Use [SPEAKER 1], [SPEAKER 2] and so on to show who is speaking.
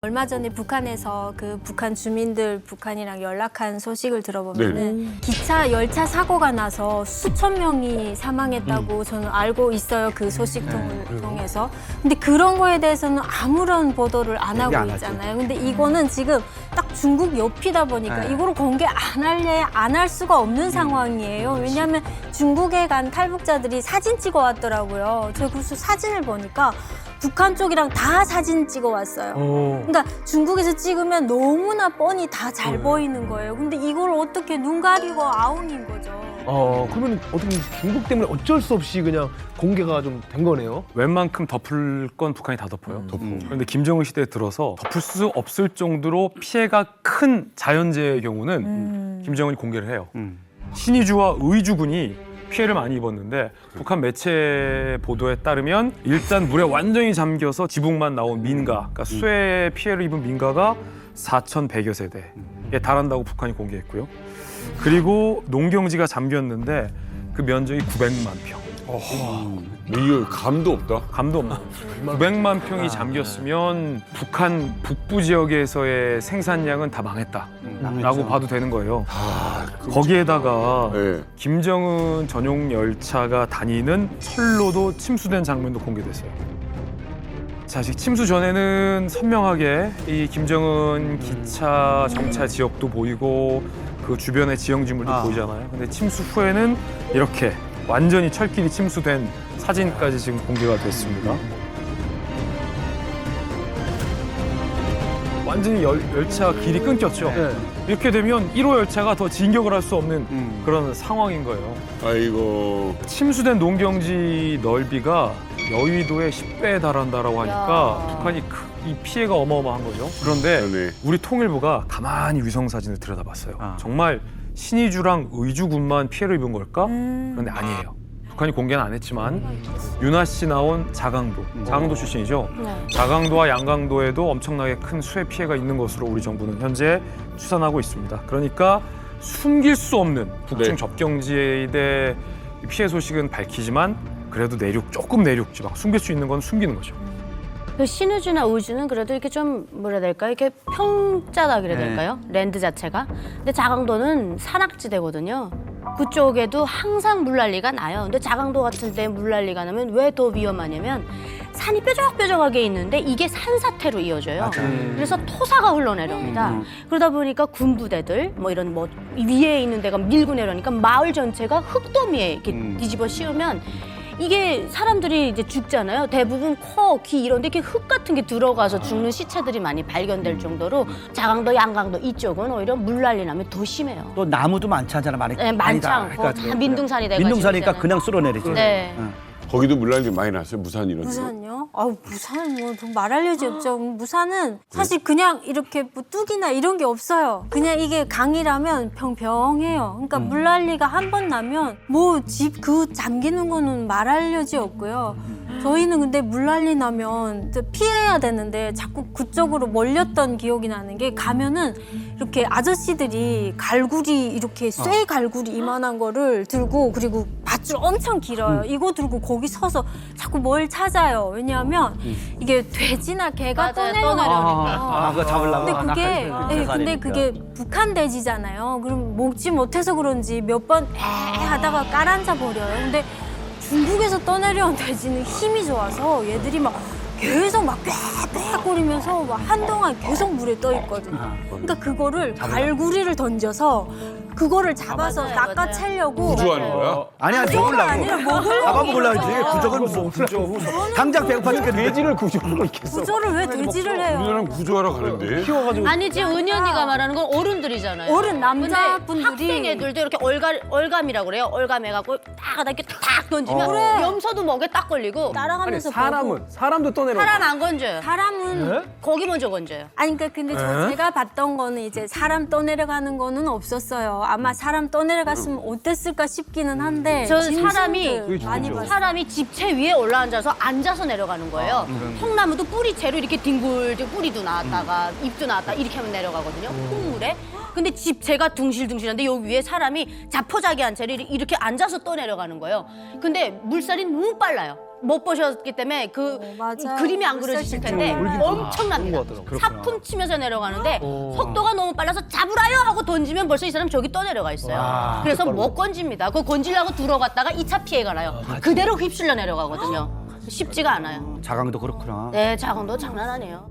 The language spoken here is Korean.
[SPEAKER 1] 얼마 전에 북한에서 그 북한 주민들 북한이랑 연락한 소식을 들어보면은 기차 열차 사고가 나서 수천 명이 사망했다고 저는 알고 있어요. 그 소식통을 통해서. 근데 그런 거에 대해서는 아무런 보도를 안 하고 있잖아요. 근데 이거는 지금 딱 중국 옆이다 보니까 이거를 공개 안 할래 안 할 수가 없는 상황이에요. 왜냐하면 중국에 간 탈북자들이 사진 찍어 왔더라고요. 제가 그 사진을 보니까 북한 쪽이랑 다 사진 찍어 왔어요. 그러니까 중국에서 찍으면 너무나 뻔히 다 잘 보이는 거예요. 근데 이걸 어떻게 눈 가리고 아웅인 거죠.
[SPEAKER 2] 그러면 어떻게 중국 때문에 어쩔 수 없이 그냥 공개가 좀 된 거네요.
[SPEAKER 3] 웬만큼 덮을 건 북한이 다 덮어요. 그런데 김정은 시대에 들어서 덮을 수 없을 정도로 피해가 큰 자연재해의 경우는 김정은이 공개를 해요. 신의주와 의주군이 피해를 많이 입었는데 북한 매체 보도에 따르면 일단 물에 완전히 잠겨서 지붕만 나온 민가, 그러니까 수해 피해를 입은 민가가 4,100여 세대에 달한다고 북한이 공개했고요. 그리고 농경지가 잠겼는데 그 면적이 900만 평.
[SPEAKER 4] 이거 감도 없다.
[SPEAKER 3] 감도 없는 900만 평이 잠겼으면 북한 북부 지역에서의 생산량은 다 망했다라고 봐도 되는 거예요. 거기에다가 김정은 전용 열차가 다니는 철로도 침수된 장면도 공개됐어요. 사실 침수 전에는 선명하게 이 김정은 기차 정차 지역도 보이고 그 주변의 지형지물도 보이잖아요. 근데 침수 후에는 이렇게 완전히 철길이 침수된 사진까지 지금 공개가 됐습니다. 완전히 열차 길이 끊겼죠. 이렇게 되면 1호 열차가 더 진격을 할 수 없는 그런 상황인 거예요.
[SPEAKER 4] 아이고.
[SPEAKER 3] 침수된 농경지 넓이가 여의도의 10배에 달한다라고 하니까 북한이 이 피해가 어마어마한 거죠. 그런데 우리 통일부가 가만히 위성사진을 들여다봤어요. 정말 신의주랑 의주군만 피해를 입은 걸까? 그런데 아니에요. 북한이 공개는 안 했지만 윤아 씨 나온 자강도 출신이죠. 자강도와 양강도에도 엄청나게 큰 수해 피해가 있는 것으로 우리 정부는 현재 추산하고 있습니다. 그러니까 숨길 수 없는 북중 접경지에 대해 피해 소식은 밝히지만 그래도 조금 내륙 지방 숨길 수 있는 건 숨기는 거죠.
[SPEAKER 5] 그 신의주나 의주는 그래도 이렇게 좀 뭐라 해야 될까요? 이렇게 평자다 그래야 될까요? 랜드 자체가. 근데 자강도는 산악지대거든요. 그쪽에도 항상 물난리가 나요. 근데 자강도 같은 데 물난리가 나면 왜 더 위험하냐면 산이 뾰족뾰족하게 있는데 이게 산사태로 이어져요. 그래서 토사가 흘러내려옵니다. 그러다 보니까 군부대들 뭐 이런 뭐 위에 있는 데가 밀고 내려오니까 마을 전체가 흙더미에 이렇게 뒤집어 씌우면 이게 사람들이 이제 죽잖아요. 대부분 코, 귀 이런 데 이렇게 흙 같은 게 들어가서 죽는 시체들이 많이 발견될 정도로 자강도, 양강도 이쪽은 오히려 물난리 나면 더 심해요.
[SPEAKER 6] 또 나무도 많지 않잖아, 많이.
[SPEAKER 5] 네, 많지 않고 다 민둥산이 돼가지고.
[SPEAKER 6] 민둥산이니까 그냥 쓸어내리지.
[SPEAKER 5] 네.
[SPEAKER 4] 거기도 물난리 많이 났어요. 무산 이런 데.
[SPEAKER 1] 무산요? 무산은 뭐 말할 여지 없죠. 무산은 사실 그냥 이렇게 뭐 뚝이나 이런 게 없어요. 그냥 이게 강이라면 평평해요. 그러니까 물난리가 한 번 나면 뭐 집 그 잠기는 거는 말할 여지 없고요. 저희는 근데 물난리 나면 피해야 되는데 자꾸 그쪽으로 몰렸던 기억이 나는 게 가면은 이렇게 아저씨들이 갈구리 이렇게 쇠 갈구리 이만한 거를 들고 그리고 밧줄 엄청 길어요. 이거 들고 거기 서서 자꾸 뭘 찾아요. 왜냐하면 이게 돼지나 개가 떠내려오니까.
[SPEAKER 6] 그거 잡으려고.
[SPEAKER 1] 근데 그게 북한 돼지잖아요. 그럼 먹지 못해서 그런지 몇 번 하다가 깔아앉아 버려요. 근데 중국에서 떠내려온 돼지는 힘이 좋아서 얘들이 막 계속 막 꽥꽥거리면서 막 한동안 계속 물에 떠 있거든요. 그러니까 그거를 갈구리를 던져서 그거를 잡아서 낚아채려고.
[SPEAKER 4] 구조하는 거야?
[SPEAKER 6] 아니야, 먹으려고. 잡아먹으려고 그러지. 구조는 무슨 구조. 당장 배고파 죽겠는데.
[SPEAKER 2] 돼지를 구조하고 있겠어.
[SPEAKER 1] 구조를 왜 돼지를 해요?
[SPEAKER 4] 우리나라는 구조하러 가는데.
[SPEAKER 2] 키워가지고.
[SPEAKER 5] 아니지, 은희 언니가 말하는 건 어른들이잖아요.
[SPEAKER 1] 어른 남자분들이.
[SPEAKER 5] 학생 애들도 이렇게 얼감이라고 그래요. 얼감해갖고 딱 이렇게 딱 던지면 염소도 먹에 딱 걸리고.
[SPEAKER 1] 따라가면서 보고.
[SPEAKER 2] 사람도 떠내려.
[SPEAKER 5] 사람 안 건져요.
[SPEAKER 1] 사람은
[SPEAKER 5] 거기 먼저 건져요.
[SPEAKER 1] 아니 그러니까 근데 제가 봤던 거는 이제 사람 떠내려가는 거는 없었어요. 아마 사람 떠내려갔으면 어땠을까 싶기는 한데
[SPEAKER 5] 저는
[SPEAKER 1] 짐승들 많이 봤어요.
[SPEAKER 5] 사람이 집채 위에 올라앉아서 앉아서 내려가는 거예요. 통나무도 뿌리채로 이렇게 뒹굴 뿌리도 나왔다가 잎도 나왔다 이렇게 하면 내려가거든요. 흙물에. 근데 집채가 둥실둥실한데 여기 위에 사람이 자포자기한 채로 이렇게 앉아서 떠내려가는 거예요. 근데 물살이 너무 빨라요. 못 보셨기 때문에 그
[SPEAKER 1] 맞아요.
[SPEAKER 5] 그림이 안 그려지실 텐데 엄청납니다.
[SPEAKER 2] 그런 것
[SPEAKER 5] 사품 치면서 내려가는데 속도가 너무 빨라서 잡으라요 하고 던지면 벌써 이 사람 저기 떠내려가 있어요. 그래서 못 건집니다. 그거 건지려고 들어갔다가 2차 피해가 나요. 그대로 휩쓸려 내려가거든요. 쉽지가 않아요.
[SPEAKER 6] 자강도 그렇구나.
[SPEAKER 5] 네, 자강도 장난 아니에요.